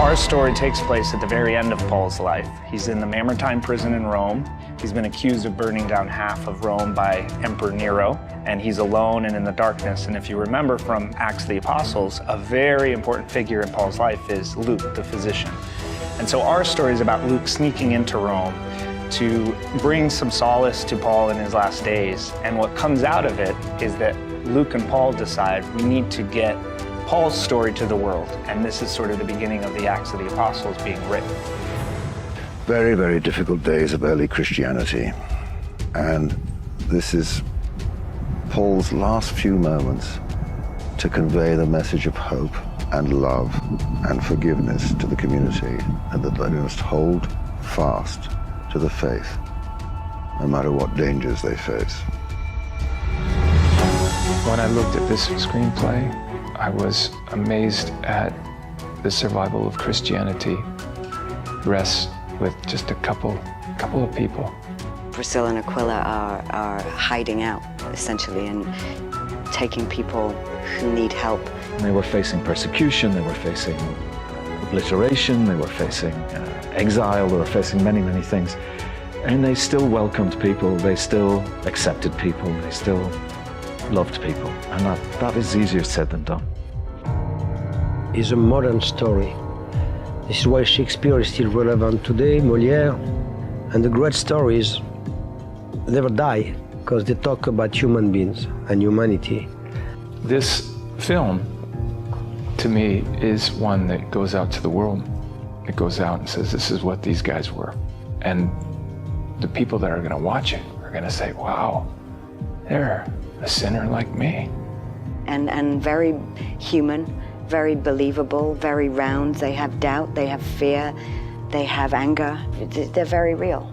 Our story takes place at the very end of Paul's life. He's in the Mamertine prison in Rome. He's been accused of burning down half of Rome by Emperor Nero, and he's alone and in the darkness. And if you remember from Acts of the Apostles, a very important figure in Paul's life is Luke, the physician. And so our story is about Luke sneaking into Rome to bring some solace to Paul in his last days. And what comes out of it is that Luke and Paul decide we need to get Paul's story to the world. And this is sort of the beginning of the Acts of the Apostles being written. Very, very difficult days of early Christianity. And this is Paul's last few moments to convey the message of hope and love and forgiveness to the community, and that they must hold fast to the faith, no matter what dangers they face. When I looked at this screenplay, I was amazed at the survival of Christianity rests with just a couple of people. Priscilla and Aquila are hiding out, essentially, and taking people who need help. They were facing persecution, they were facing obliteration, they were facing exile, they were facing many, many things. And they still welcomed people, they still accepted people, they still loved people. And that is easier said than done. It's a modern story. This is why Shakespeare is still relevant today, Molière. And the great stories never die, because they talk about human beings and humanity. This film, to me, is one that goes out to the world. It goes out and says, this is what these guys were. And the people that are going to watch it are going to say, wow, they're a sinner like me. And very human, very believable, very round. They have doubt, they have fear, they have anger. They're very real.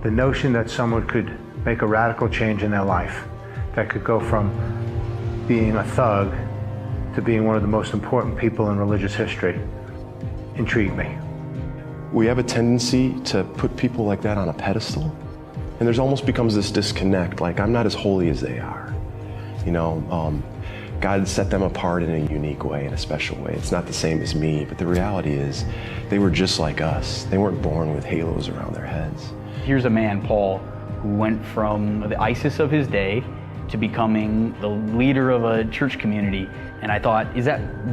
The notion that someone could make a radical change in their life, that could go from being a thug to being one of the most important people in religious history, intrigued me. We have a tendency to put people like that on a pedestal, and there's almost becomes this disconnect, like I'm not as holy as they are. You know, God set them apart in a unique way, in a special way. It's not the same as me, but the reality is they were just like us. They weren't born with halos around their heads. Here's a man, Paul, who went from the ISIS of his day to becoming the leader of a church community. And I thought,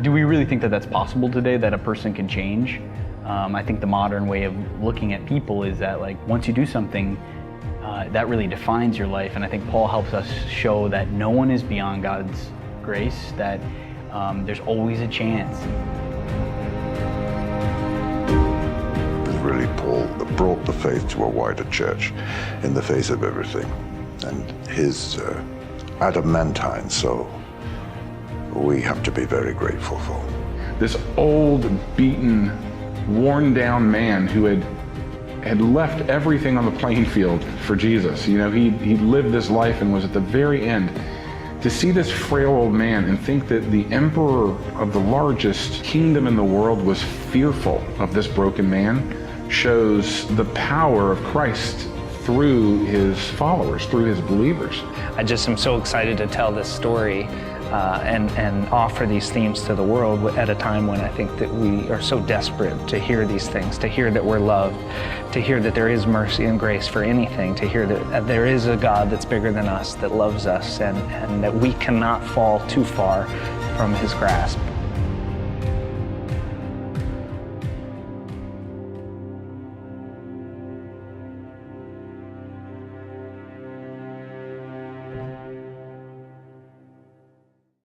do we really think that that's possible today, that a person can change? I think the modern way of looking at people is that, like, once you do something, that really defines your life. And I think Paul helps us show that no one is beyond God's grace, that there's always a chance. Really, Paul brought the faith to a wider church in the face of everything. And his adamantine soul, we have to be very grateful for. This old, beaten, worn down man who had left everything on the playing field for Jesus. You know, he lived this life and was at the very end. To see this frail old man and think that the emperor of the largest kingdom in the world was fearful of this broken man shows the power of Christ through his followers, through his believers. I just am so excited to tell this story and offer these themes to the world at a time when I think that we are so desperate to hear these things, to hear that we're loved, to hear that there is mercy and grace for anything, to hear that there is a God that's bigger than us, that loves us, and that we cannot fall too far from his grasp.